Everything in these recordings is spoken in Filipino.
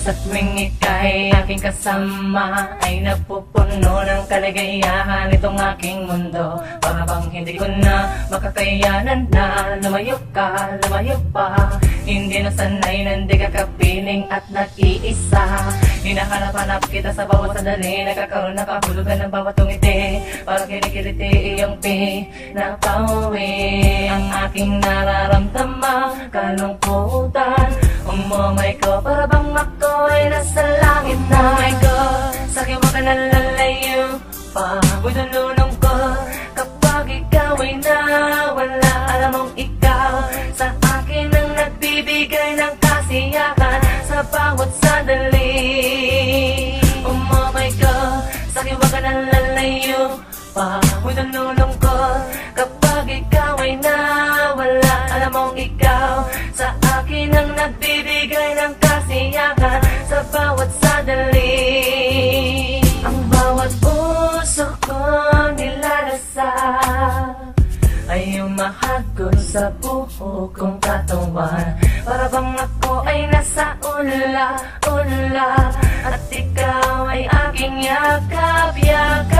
Sa tuwing ika'y aking kasama, ay napupuno ng kaligayahan itong aking mundo. Para bang hindi ko na makakayanan na lumayo ka, lumayo pa. Hindi na sanay na hindi ka kapiling at nag-iisa. Hinahanap-hanap kita sa bawat sandali, nagkakaroon nakahulugan ng bawat tungiti. Parang kinikiliti iyong pinapauwi ang aking nararamdaman, kalungkutan. Umumay ko, para bang ako ay nasa langit na. Oh my God, sa'kin mo ka nalalayo pa. Ako'y nalulong ko kapag ikaw ay nawala. Alam mong ikaw sa akin ang nagbibigay ng kasiyahan sa bawat sandali. Oh my God, sa'kin mo ka nalalayo pa. Ako'y nalulong ko kapag ikaw ay nawala. Alam mong ikaw sa akin ang nagbibigay ng kasiyahan sa bawat sandali. Ang bawat puso ko nilalasap ay umahagod sa buo kong katawan. Para bang ako ay nasa ula-ula at ikaw ay aking yakap-yakap.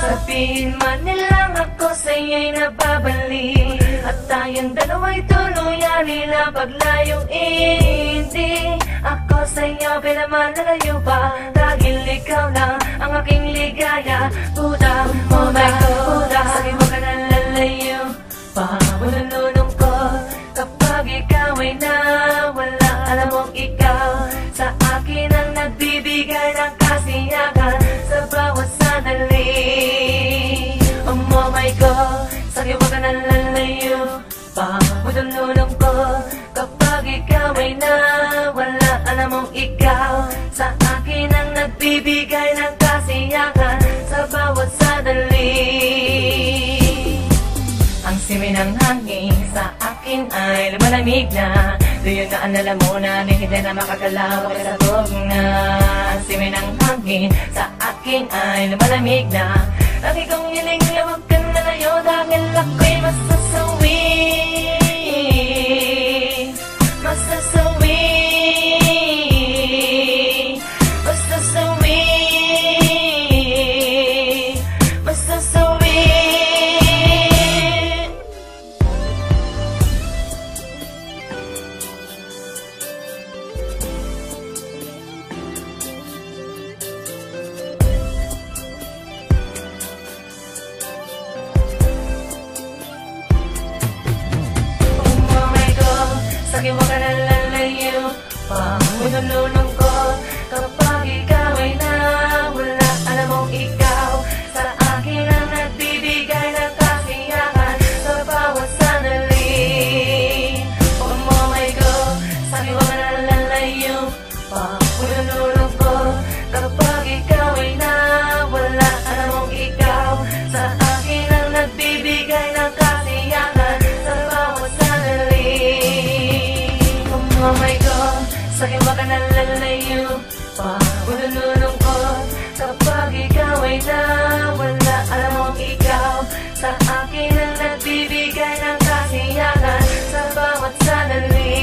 Sabihin man nilang ako sa'yo'y nababali at tayong dalawa'y tuluyan nila paglayong hindi ako sa'yo pinamalalayo pa. Dahil ikaw lang ang aking ligaya. Puda, oh my God, puda, sa'kin mo ka nalalayo pa. Nalulong ko kapag ikaw ay nawala. Alam mong ikaw sa akin ang nagbibigay ng kasiyahan sa bawat sandali. Oh my God, sa'kin mo ka nalalayo pa. Nalulong ko kapag ikaw ay nawala. Alam mong ikaw sa akin ang nagbibigay ng kasiyahan sa bawat sandali. Ang simoy ng hangin sa akin ay lumalamig na. Doon na alala mo na hindi na makagalaw ka sa tugna. Ang simoy ng hangin sa akin ay lumalamig na. Lagi kong hiling na huwag ka na layo dahil ako'y masasawi. Masasawi, masasawi, masasawi. Sa'kin mo ka nalalayo pa. Nalulong ko kapag ikaw ay nawala. Alam mong ikaw sa akin ang nagbibigay ng kasiyahan sa bawat sandali. Oh my God, sa'kin mo ka nalalayo pa. Nalulong ko kapag ikaw ay nawala. Alam mong ikaw sa akin ang nagbibigay ng kasiyahan sa bawat sandali. Oh my God, sa'kin ba ka nalalayo pa? Nalulong ko kapag ikaw ay nawala. Alam mong ikaw sa akin ang nagbibigay ng kasiyahan sa bawat sandali.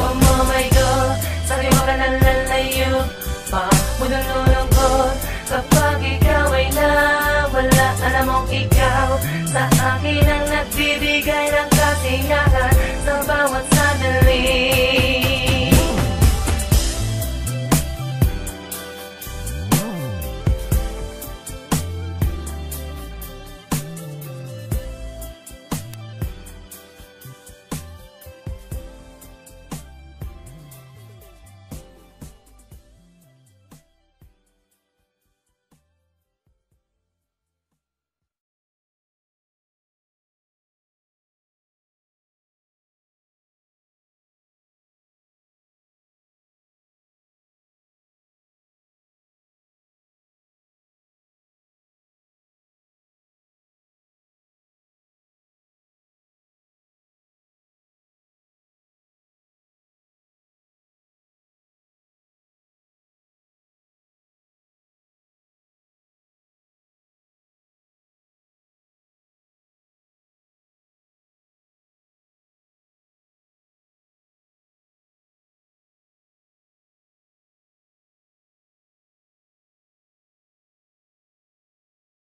Oh my God, sa'kin ba ka nalalayo pa? Nalulong ko kapag ikaw ay nawala. Alam mong ikaw sa akin ang nagbibigay ng kasiyahan sa bawat